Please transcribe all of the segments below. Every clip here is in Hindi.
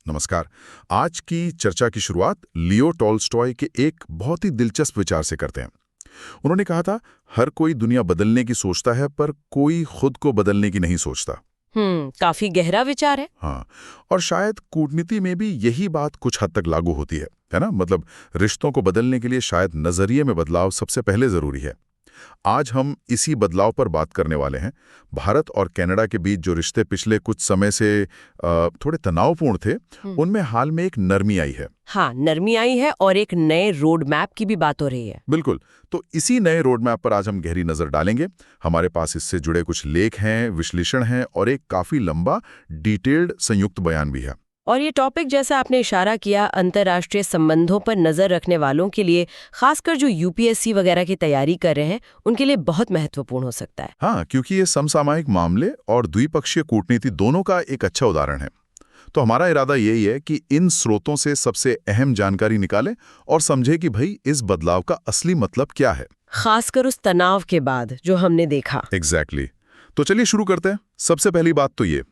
नमस्कार। आज की चर्चा की शुरुआत लियो टॉल्स्टॉय के एक बहुत ही दिलचस्प विचार से करते हैं। उन्होंने कहा था, हर कोई दुनिया बदलने की सोचता है पर कोई खुद को बदलने की नहीं सोचता। काफी गहरा विचार है। हाँ, और शायद कूटनीति में भी यही बात कुछ हद तक लागू होती है ना? मतलब रिश्तों को बदलने के लिए शायद नजरिए में बदलाव सबसे पहले जरूरी है। आज हम इसी बदलाव पर बात करने वाले हैं। भारत और कनाडा के बीच जो रिश्ते पिछले कुछ समय से थोड़े तनावपूर्ण थे, उनमें हाल में एक नरमी आई है। हाँ, नरमी आई है और एक नए रोड मैप की भी बात हो रही है। बिल्कुल। तो इसी नए रोड मैप पर आज हम गहरी नजर डालेंगे। हमारे पास इससे जुड़े कुछ लेख हैं, विश्लेषण हैं और एक काफी लंबा डिटेल्ड संयुक्त बयान भी है। और ये टॉपिक, जैसा आपने इशारा किया, अंतर्राष्ट्रीय संबंधों पर नजर रखने वालों के लिए, खासकर जो यूपीएससी वगैरह की तैयारी कर रहे हैं, उनके लिए बहुत महत्वपूर्ण हो सकता है। हाँ, क्योंकि ये समसामयिक मामले और द्विपक्षीय कूटनीति दोनों का एक अच्छा उदाहरण है। तो हमारा इरादा यही है कि इन स्रोतों से सबसे अहम जानकारी निकालें और समझें कि भाई इस बदलाव का असली मतलब क्या है, खासकर उस तनाव के बाद जो हमने देखा। एग्जैक्टली। तो चलिए शुरू करते हैं। सबसे पहली बात तो ये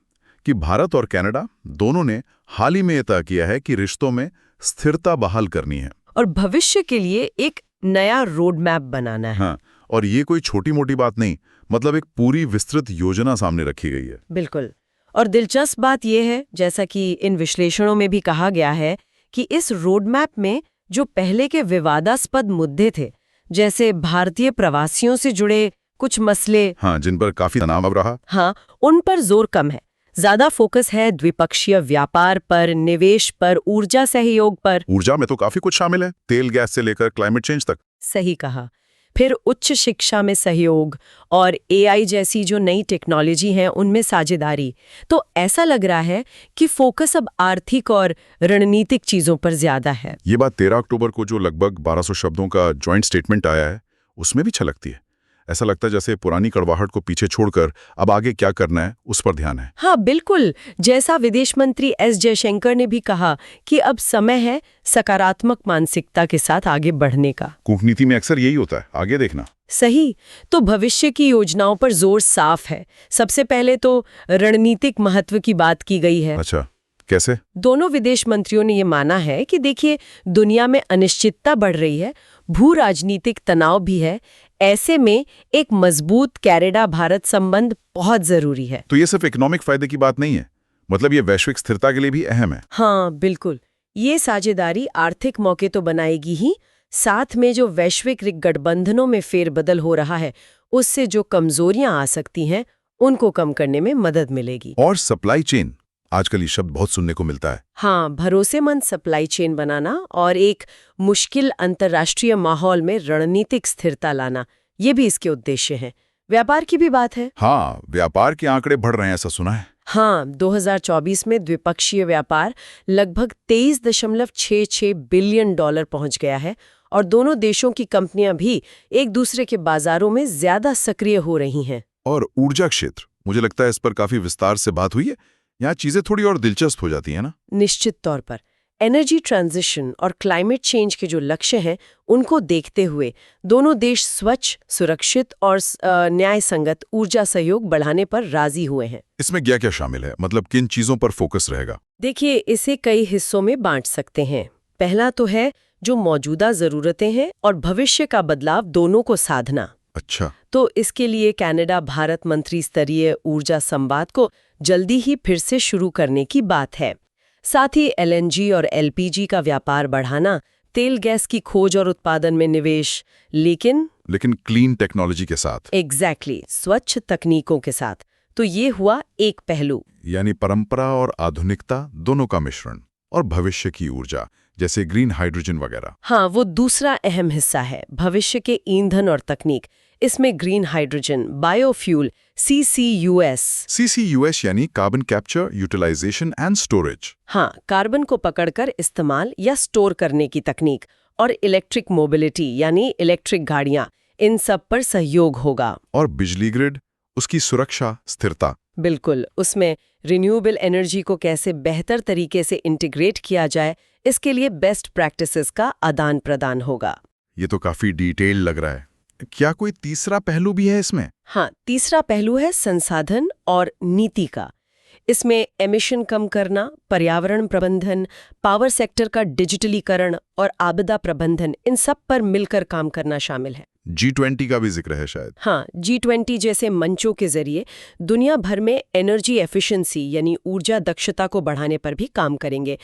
कि भारत और कनाडा दोनों ने हाल ही में यह तय किया है कि रिश्तों में स्थिरता बहाल करनी है और भविष्य के लिए एक नया रोड मैप बनाना है। हाँ, और ये कोई छोटी मोटी बात नहीं, मतलब एक पूरी विस्तृत योजना सामने रखी गई है। बिल्कुल। और दिलचस्प बात यह है, जैसा कि इन विश्लेषणों में भी कहा गया है, कि इस रोड मैप में जो पहले के विवादास्पद मुद्दे थे, जैसे भारतीय प्रवासियों से जुड़े कुछ मसले, हाँ, जिन पर काफी तनाव रहा, हाँ, उन पर जोर कम है। ज्यादा फोकस है द्विपक्षीय व्यापार पर, निवेश पर, ऊर्जा सहयोग पर। ऊर्जा में तो काफी कुछ शामिल है, तेल गैस से लेकर क्लाइमेट चेंज तक। सही कहा। फिर उच्च शिक्षा में सहयोग और एआई जैसी जो नई टेक्नोलॉजी है, उनमें साझेदारी। तो ऐसा लग रहा है कि फोकस अब आर्थिक और रणनीतिक चीजों पर ज्यादा है। ये बात 13 अक्टूबर को जो लगभग 1200 शब्दों का जॉइंट स्टेटमेंट आया है, उसमें भी छलकती है। ऐसा लगता है जैसे पुरानी कड़वाहट को पीछे छोड़कर अब आगे क्या करना है उस पर ध्यान है। हाँ, बिल्कुल। जैसा विदेश मंत्री एस जयशंकर ने भी कहा कि अब समय है सकारात्मक मानसिकता के साथ आगे बढ़ने का। कूटनीति में अक्सर यही होता है, आगे देखना। सही। तो भविष्य की योजनाओं पर जोर साफ है। सबसे पहले तो रणनीतिक महत्व की बात की गई है। अच्छा, कैसे? दोनों विदेश मंत्रियों ने ये माना है कि देखिए, दुनिया में अनिश्चितता बढ़ रही है, भू राजनीतिक तनाव भी है। ऐसे में एक मजबूत कनाडा भारत संबंध बहुत जरूरी है। तो ये सिर्फ इकोनॉमिक फायदे की बात नहीं है, मतलब ये वैश्विक स्थिरता के लिए भी अहम है। हाँ, बिल्कुल। ये साझेदारी आर्थिक मौके तो बनाएगी ही, साथ में जो वैश्विक गठबंधनों में फेरबदल हो रहा है, उससे जो कमजोरियां आ सकती हैं, उनको कम करने में मदद मिलेगी। और सप्लाई चेन, आजकल ये शब्द बहुत सुनने को मिलता है। हाँ, भरोसेमंद सप्लाई चेन बनाना और एक मुश्किल अंतर्राष्ट्रीय माहौल में रणनीतिक स्थिरता लाना, ये भी इसके उद्देश्य हैं। व्यापार की भी बात है। हाँ, व्यापार के आंकड़े बढ़ रहे हैं, ऐसा सुना है। हाँ, 2024 में द्विपक्षीय व्यापार लगभग 23.66 बिलियन डॉलर पहुंच गया है और दोनों देशों की कंपनियां भी एक दूसरे के बाजारों में ज्यादा सक्रिय हो रही हैं। और ऊर्जा क्षेत्र, मुझे लगता है इस पर काफी विस्तार से बात हुई है। यहाँ चीजें थोड़ी और दिलचस्प हो जाती है ना। निश्चित तौर पर एनर्जी ट्रांजिशन और क्लाइमेट चेंज के जो लक्ष्य हैं, उनको देखते हुए दोनों देश स्वच्छ, सुरक्षित और न्याय संगत ऊर्जा सहयोग बढ़ाने पर राजी हुए हैं। इसमें क्या क्या शामिल है, मतलब किन चीजों पर फोकस रहेगा? देखिए, इसे कई हिस्सों में बांट सकते हैं। पहला तो है जो मौजूदा जरूरतें हैं और भविष्य का बदलाव, दोनों को साधना। अच्छा। तो इसके लिए कनाडा भारत मंत्री स्तरीय ऊर्जा संवाद को जल्दी ही फिर से शुरू करने की बात है। साथ ही एलएनजी और एलपीजी का व्यापार बढ़ाना, तेल गैस की खोज और उत्पादन में निवेश, लेकिन क्लीन टेक्नोलॉजी के साथ। एग्जैक्टली, स्वच्छ तकनीकों के साथ। तो ये हुआ एक पहलू, यानी परंपरा और आधुनिकता दोनों का मिश्रण। और भविष्य की ऊर्जा, जैसे ग्रीन हाइड्रोजन वगैरह। हाँ, वो दूसरा अहम हिस्सा है, भविष्य के ईंधन और तकनीक। इसमें ग्रीन हाइड्रोजन, बायोफ्यूल, CCUS यानी carbon capture, utilization and storage. हाँ, कार्बन को पकड़कर इस्तेमाल या स्टोर करने की तकनीक। और इलेक्ट्रिक मोबिलिटी, यानी इलेक्ट्रिक गाड़ियां, इन सब पर सहयोग होगा। और बिजली ग्रिड, उसकी सुरक्षा, स्थिरता। बिल्कुल, उसमें रिन्यूएबल एनर्जी को कैसे बेहतर तरीके से इंटीग्रेट किया जाए, इसके लिए बेस्ट प्रैक्टिसेस का आदान प्रदान होगा। ये तो काफी डिटेल लग रहा है। क्या कोई तीसरा पहलू भी है इसमें? हाँ, तीसरा पहलू है संसाधन और नीति का। इसमें एमिशन कम करना, पर्यावरण प्रबंधन, पावर सेक्टर का डिजिटलीकरण और आपदा प्रबंधन, इन सब पर मिलकर काम करना शामिल है। G20 का भी जिक्र है शायद। हाँ, G20 जैसे मंचों के जरिए दुनिया भर में एनर्जी एफिशिएंसी यानी ऊर्जा दक्षता को बढ़ाने पर भी काम करेंगे।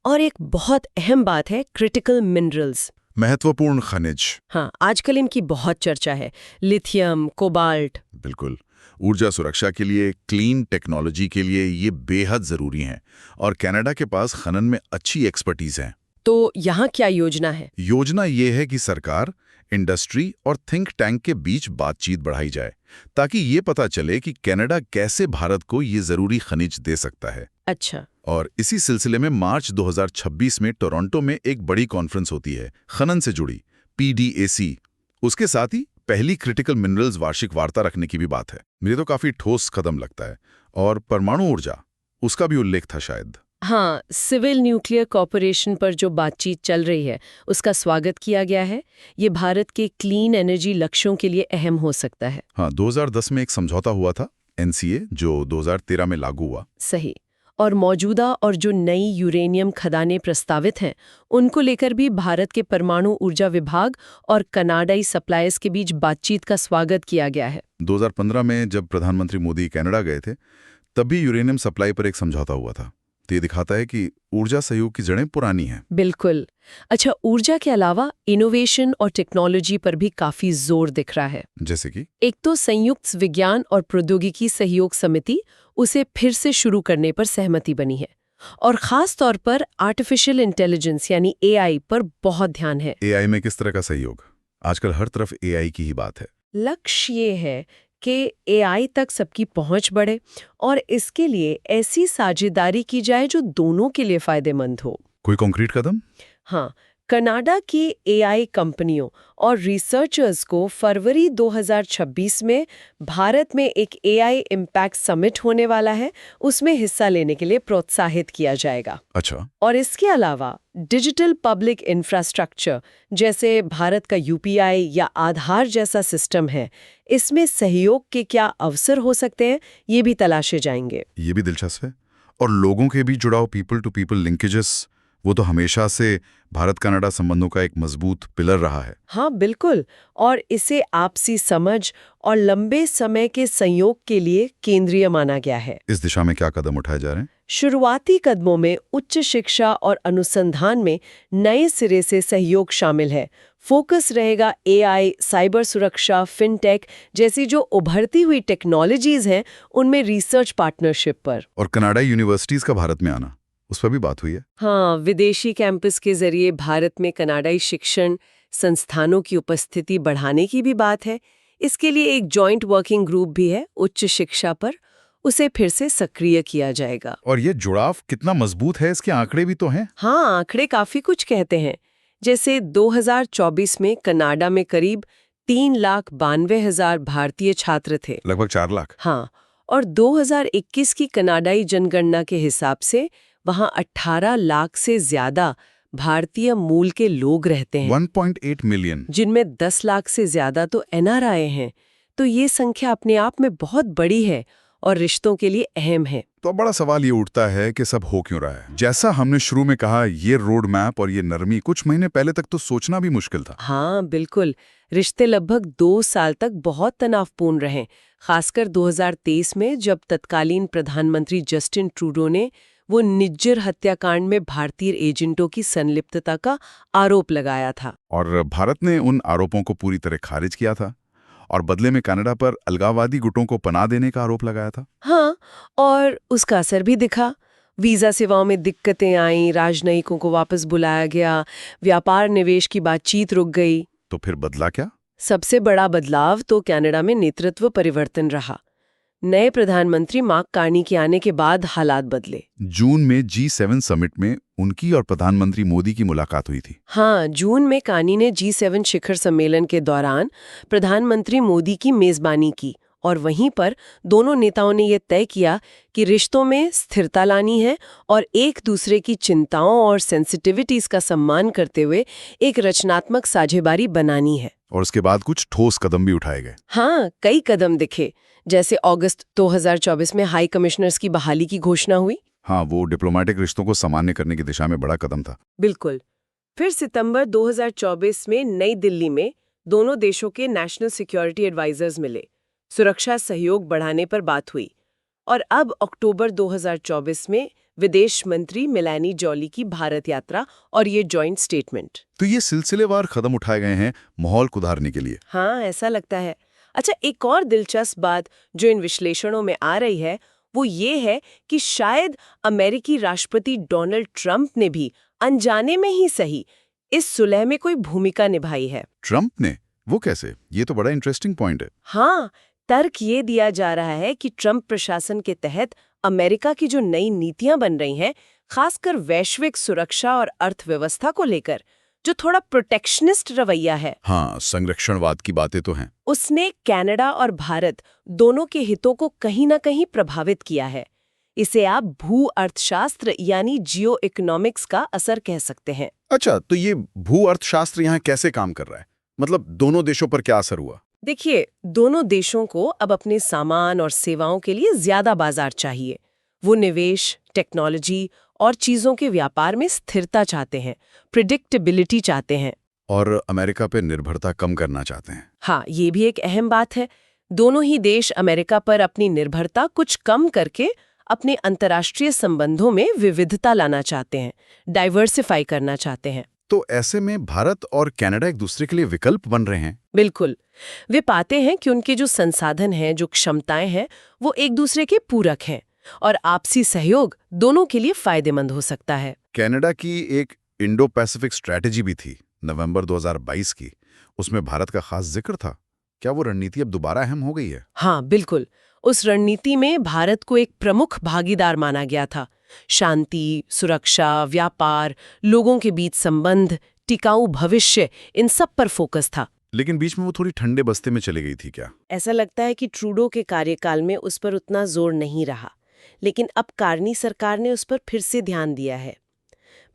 और एक बहुत अहम बात है क्रिटिकल मिनरल्स, महत्वपूर्ण खनिज। हाँ, आजकल इनकी बहुत चर्चा है। Lithium, cobalt. बिल्कुल, ऊर्जा सुरक्षा के लिए, क्लीन टेक्नोलॉजी के लिए ये बेहद जरूरी हैं और कनाडा के पास खनन में अच्छी एक्सपर्टीज है। तो यहाँ क्या योजना है? योजना ये है कि सरकार, इंडस्ट्री और थिंक टैंक के बीच बातचीत बढ़ाई जाए ताकि ये पता चले कि कनाडा कैसे भारत को ये जरूरी खनिज दे सकता है। अच्छा। और इसी सिलसिले में मार्च 2026 में टोरंटो में एक बड़ी कॉन्फ्रेंस होती है खनन से जुड़ी, PDAC। उसके साथ ही पहली क्रिटिकल मिनरल्स वार्षिक वार्ता रखने की भी बात है। मुझे तो काफी ठोस कदम लगता है। और परमाणु ऊर्जा, उसका भी उल्लेख था शायद। हाँ, सिविल न्यूक्लियर कॉर्पोरेशन पर जो बातचीत चल रही है उसका स्वागत किया गया है। ये भारत के क्लीन एनर्जी लक्ष्यों के लिए अहम हो सकता है। हाँ, 2010 में एक समझौता हुआ था, NCA, जो 2013 में लागू हुआ। सही। और मौजूदा और जो नई यूरेनियम खदानें प्रस्तावित हैं, उनको लेकर भी भारत के परमाणु ऊर्जा विभाग और कनाडाई सप्लायर्स के बीच बातचीत का स्वागत किया गया है। 2015 में जब प्रधानमंत्री मोदी कनाडा गए थे, तब भी यूरेनियम सप्लाई पर एक समझौता हुआ था। तो ये दिखाता है कि ऊर्जा सहयोग की जड़ें पुरानी हैं। बिल्कुल। अच्छा, ऊर्जा के अलावा इनोवेशन और टेक्नोलॉजी पर भी काफी जोर दिख रहा है। जैसे कि एक तो संयुक्त विज्ञान और प्रौद्योगिकी सहयोग समिति, उसे फिर से शुरू करने पर सहमति बनी है। और खास तौर पर आर्टिफिशियल इंटेलिजेंस यानी AI पर बहुत ध्यान है। AI में किस तरह का सहयोग? आजकल हर तरफ AI की ही बात है। लक्ष्य ये है कि AI तक सबकी पहुंच बढ़े और इसके लिए ऐसी साझेदारी की जाए जो दोनों के लिए फायदेमंद हो। कोई कॉन्क्रीट कदम? हाँ, कनाडा की AI कंपनियों और रिसर्चर्स को फरवरी 2026 में भारत में एक AI इम्पैक्ट समिट होने वाला है, उसमें हिस्सा लेने के लिए प्रोत्साहित किया जाएगा। अच्छा। और इसके अलावा डिजिटल पब्लिक इंफ्रास्ट्रक्चर जैसे भारत का UPI या आधार जैसा सिस्टम है, इसमें सहयोग के क्या अवसर हो सकते हैं, ये भी तलाशे जाएंगे। ये भी दिलचस्प है। और लोगों के बीच जुड़ाव, पीपल टू पीपल लिंकेजेस, वो तो हमेशा से भारत कनाडा संबंधों का एक मजबूत पिलर रहा है। हाँ, बिल्कुल। और इसे आपसी समझ और लंबे समय के संयोग के लिए केंद्रीय माना गया है। इस दिशा में क्या कदम उठाए जा रहे हैं? शुरुआती कदमों में उच्च शिक्षा और अनुसंधान में नए सिरे से सहयोग शामिल है। फोकस रहेगा AI, साइबर सुरक्षा, फिनटेक जैसी जो उभरती हुई टेक्नोलॉजीज हैं, उनमें रिसर्च पार्टनरशिप पर। और कनाडाई यूनिवर्सिटीज का भारत में आना, उस पर भी बात हुई है। हाँ, विदेशी कैंपस के जरिए भारत में कनाडाई शिक्षण संस्थानों की उपस्थिति बढ़ाने की भी बात है। इसके लिए एक जॉइंट वर्किंग ग्रुप भी है उच्च शिक्षा पर, उसे फिर से सक्रिय किया जाएगा। और ये जुड़ाव कितना मजबूत है, इसके आंकड़े भी तो हैं। हाँ, आंकड़े काफी कुछ कहते हैं। जैसे 2024 में कनाडा में करीब 3,92,000 भारतीय छात्र थे, लगभग 4 लाख। हाँ, और 2021 की कनाडाई जनगणना के हिसाब से वहाँ 18 लाख से ज्यादा भारतीय मूल के लोग रहते हैं, 1.8 मिलियन, जिनमें 10 लाख से ज्यादा तो NRI हैं। तो ये संख्या अपने आप में बहुत बड़ी है और रिश्तों के लिए अहम है। तो बड़ा सवाल ये उठता है कि सब हो क्यों रहा है? जैसा हमने शुरू में कहा, ये रोड मैप और ये नरमी कुछ महीने पहले तक तो सोचना भी मुश्किल था। हाँ, बिल्कुल। रिश्ते लगभग 2 साल तक बहुत तनावपूर्ण रहे, खासकर 2023 में जब तत्कालीन प्रधानमंत्री जस्टिन ट्रूडो ने वो निज्जर हत्याकांड में भारतीय एजेंटों की संलिप्तता का आरोप लगाया था। और भारत ने उन आरोपों को पूरी तरह खारिज किया था और बदले में कनाडा पर अलगाववादी गुटों को पनाह देने का आरोप लगाया था। हाँ, और उसका असर भी दिखा। वीजा सेवाओं में दिक्कतें आईं, राजनयिकों को वापस बुलाया गया, व्यापार निवेश की बातचीत रुक गई। तो फिर बदला क्या? सबसे बड़ा बदलाव तो कनाडा में नेतृत्व परिवर्तन रहा। नए प्रधानमंत्री मार्क कार्नी के आने के बाद हालात बदले। जून में G7 समिट में उनकी और प्रधानमंत्री मोदी की मुलाकात हुई थी। हाँ, जून में कार्नी ने G7 शिखर सम्मेलन के दौरान प्रधानमंत्री मोदी की मेजबानी की और वहीं पर दोनों नेताओं ने यह तय किया कि रिश्तों में स्थिरता लानी है और एक दूसरे की चिंताओं और सेंसिटिविटीज का सम्मान करते हुए एक रचनात्मक साझेदारी बनानी है। और उसके बाद कुछ ठोस कदम भी उठाए गए। हाँ, कई कदम दिखे, जैसे अगस्त 2024 में हाई कमिश्नर्स की बहाली की घोषणा हुई। हाँ, वो डिप्लोमेटिक रिश्तों को सामान्य करने की दिशा में बड़ा कदम था। बिल्कुल। फिर सितंबर 2024 में नई दिल्ली में दोनों देशों के नेशनल सिक्योरिटी एडवाइजर्स मिले, सुरक्षा सहयोग बढ़ाने पर बात हुई। और अब अक्टूबर 2024 में विदेश मंत्री मेलानी जॉली की भारत यात्रा और ये जॉइंट स्टेटमेंट। तो ये सिलसिलेवार कदम उठाए गए हैं माहौल सुधारने के लिए। हाँ, ऐसा लगता है। अच्छा, एक और दिलचस्प बात जो इन विश्लेषणों में आ रही है वो ये है कि शायद अमेरिकी राष्ट्रपति डोनाल्ड ट्रंप ने भी अनजाने में ही सही इस सुलह में कोई भूमिका निभाई है। ट्रंप ने? वो कैसे? ये तो बड़ा इंटरेस्टिंग पॉइंट है। हाँ, तर्क ये दिया जा रहा है कि ट्रंप प्रशासन के तहत अमेरिका की जो नई नीतियां बन रही हैं, खासकर वैश्विक सुरक्षा और अर्थव्यवस्था को लेकर, जो थोड़ा प्रोटेक्शनिस्ट रवैया है, हाँ, संरक्षणवाद की बातें तो हैं। उसने कनाडा और भारत दोनों के हितों को कहीं ना कहीं प्रभावित किया है। इसे आप भू अर्थशास्त्र यानी जियो इकोनॉमिक्स का असर कह सकते हैं। अच्छा, तो ये भू अर्थशास्त्र यहाँ कैसे काम कर रहा है? मतलब दोनों देशों पर क्या असर हुआ? देखिए, दोनों देशों को अब अपने सामान और सेवाओं के लिए ज्यादा बाजार चाहिए। वो निवेश, टेक्नोलॉजी और चीजों के व्यापार में स्थिरता चाहते हैं, प्रिडिक्टेबिलिटी चाहते हैं। और अमेरिका पे निर्भरता कम करना चाहते हैं। हाँ, ये भी एक अहम बात है। दोनों ही देश अमेरिका पर अपनी निर्भरता कुछ कम करके अपने अंतर्राष्ट्रीय संबंधों में विविधता लाना चाहते हैं, डाइवर्सिफाई करना चाहते हैं। तो ऐसे में भारत और कनाडा एक दूसरे के लिए विकल्प बन रहे हैं। बिल्कुल। वे पाते हैं कि उनके जो संसाधन हैं, जो क्षमताएं हैं, वो एक दूसरे के पूरक हैं और आपसी सहयोग दोनों के लिए फायदेमंद हो सकता है। कनाडा की एक इंडो पैसिफिक स्ट्रैटेजी भी थी, नवंबर 2022 की। उसमें भारत का खास जिक्र था। क्या वो रणनीति अब दोबारा अहम हो गई है? हाँ, बिल्कुल। उस रणनीति में भारत को एक प्रमुख भागीदार माना गया था। शांति, सुरक्षा, व्यापार, लोगों के बीच संबंध, टिकाऊ भविष्य, इन सब पर फोकस था। लेकिन बीच में वो थोड़ी ठंडे बस्ते में चली गई थी क्या? ऐसा लगता है कि ट्रूडो के कार्यकाल में उस पर उतना जोर नहीं रहा, लेकिन अब कार्नी सरकार ने उस पर फिर से ध्यान दिया है।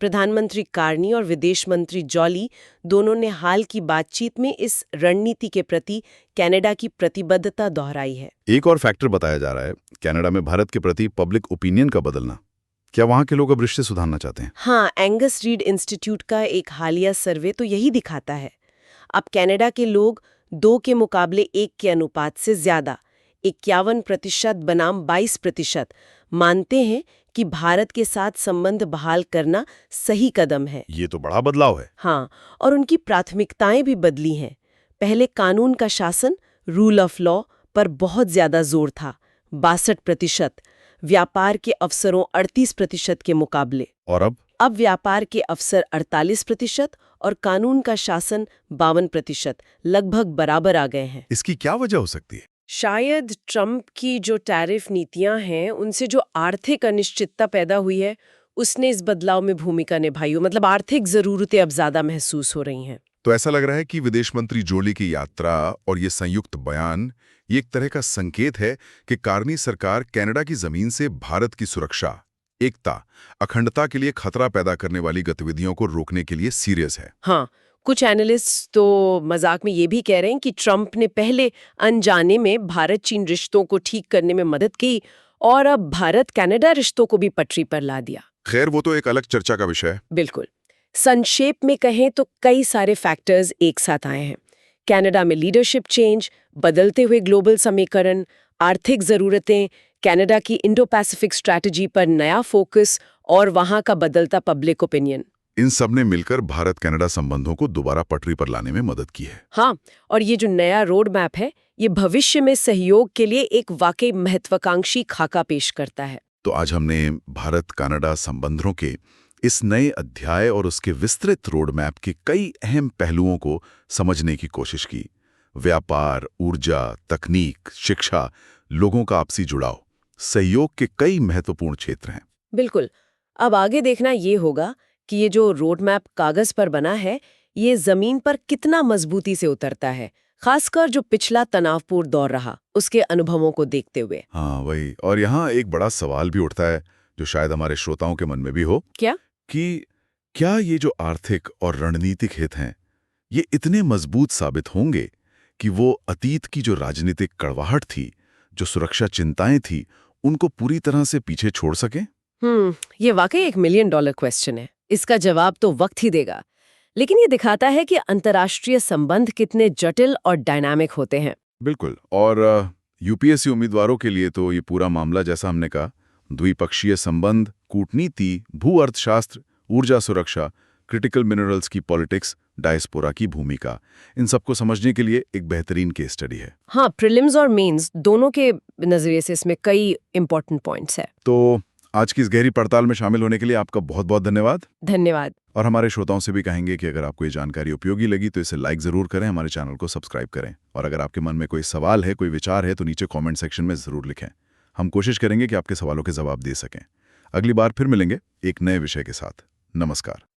प्रधानमंत्री कार्नी और विदेश मंत्री जॉली दोनों ने हाल की बातचीत में इस रणनीति के प्रति कनाडा की प्रतिबद्धता दोहराई है। एक और फैक्टर बताया जा रहा है, कनाडा में भारत के प्रति पब्लिक ओपिनियन का बदलना। क्या वहां के लोग अब रिश्ते सुधारना चाहते हैं? हाँ, एंगस रीड इंस्टीट्यूट का एक हालिया सर्वे तो यही दिखाता है। अब कनाडा के लोग 2 के मुकाबले 1 के अनुपात से ज्यादा 51% बनाम 22% मानते हैं कि भारत के साथ संबंध बहाल करना सही कदम है। ये तो बड़ा बदलाव है। हाँ, और उनकी प्राथमिकताएं भी बदली हैं। पहले कानून का शासन, रूल ऑफ लॉ पर बहुत ज्यादा जोर था, 62%, व्यापार के अवसरों 38% के मुकाबले। और अब व्यापार के अवसर 48% और कानून का शासन 52%, लगभग बराबर आ गए हैं। इसकी क्या वजह हो सकती है? शायद ट्रंप की जो टैरिफ नीतियां हैं, उनसे जो आर्थिक अनिश्चितता पैदा हुई है, उसने इस बदलाव में भूमिका निभाई हो। मतलब आर्थिक जरूरतें अब ज्यादा महसूस हो रही हैं। तो ऐसा लग रहा है कि विदेश मंत्री जोली की यात्रा और ये संयुक्त बयान, ये एक तरह का संकेत है कि कार्नी सरकार कनाडा की जमीन से भारत की सुरक्षा, एकता, अखंडता के लिए खतरा पैदा करने वाली गतिविधियों को रोकने के लिए सीरियस है। हाँ, कुछ एनालिस्ट तो मजाक में ये भी कह रहे हैं कि ट्रंप ने पहले अनजाने में भारत चीन रिश्तों को ठीक करने में मदद की और अब भारत कनाडा रिश्तों को भी पटरी पर ला दिया। खैर, वो तो एक अलग चर्चा का विषय है। बिल्कुल। संक्षेप में कहें तो कई सारे फैक्टर्स एक साथ आए हैं। कनाडा में लीडरशिप चेंज, बदलते हुए ग्लोबल समीकरण, आर्थिक जरूरतें, कनाडा की इंडो पैसिफिक स्ट्रैटेजी पर नया फोकस और वहां का बदलता पब्लिक ओपिनियन। इन सब ने मिलकर भारत कनाडा संबंधों को दोबारा पटरी पर लाने में मदद की है। हाँ, और ये जो नया रोड मैप है, ये भविष्य में सहयोग के लिए एक वाकई महत्वाकांक्षी खाका पेश करता है। तो आज हमने भारत कनाडा संबंधों के इस नए अध्याय और उसके विस्तृत रोड मैप के कई अहम पहलुओं को समझने की कोशिश की। व्यापार, ऊर्जा, तकनीक, शिक्षा, लोगों का आपसी जुड़ाव, सहयोग के कई महत्वपूर्ण क्षेत्र हैं। बिल्कुल। अब आगे देखना ये होगा कि ये जो रोड मैप कागज पर बना है, ये जमीन पर कितना मजबूती से उतरता है, खासकर जो पिछला तनावपूर्ण दौर रहा, उसके अनुभवों को देखते हुए। हाँ, वही। और यहाँ एक बड़ा सवाल भी उठता है, जो शायद हमारे श्रोताओं के मन में भी हो। क्या? कि क्या ये जो आर्थिक और रणनीतिक हित हैं, ये इतने मजबूत साबित होंगे कि वो अतीत की जो राजनीतिक कड़वाहट थी, जो सुरक्षा चिंताएं थी उनको पूरी तरह से पीछे छोड़ सकें? ये वाकई एक $1 मिलियन क्वेश्चन है। इसका जवाब तो वक्त ही देगा। लेकिन ये दिखाता है कि अंतर्राष्ट्रीय संबंध कितने जटिल और डायनामिक होते हैं। बिल्कुल। और यूपीएससी उम्मीदवारों के लिए तो ये पूरा मामला, जैसा हमने कहा, द्विपक्षीय संबंध, कूटनीति, भू अर्थशास्त्र, ऊर्जा सुरक्षा, क्रिटिकल मिनरल्स की पॉलिटिक्स, डायस्पोरा की भूमिका, इन सबको समझने के लिए एक बेहतरीन केस स्टडी है। हाँ, प्रीलिम्स और मेंस दोनों के नजरिए से इसमें कई इंपॉर्टेंट पॉइंट्स हैं। तो आज की इस गहरी पड़ताल में शामिल होने के लिए आपका बहुत बहुत धन्यवाद। धन्यवाद। और हमारे श्रोताओं से भी कहेंगे कि अगर आपको ये जानकारी उपयोगी लगी तो इसे लाइक जरूर करें, हमारे चैनल को सब्सक्राइब करें। और अगर आपके मन में कोई सवाल है, कोई विचार है, तो नीचे कमेंट सेक्शन में जरूर लिखें। हम कोशिश करेंगे कि आपके सवालों के जवाब दे सकें। अगली बार फिर मिलेंगे एक नए विषय के साथ। नमस्कार।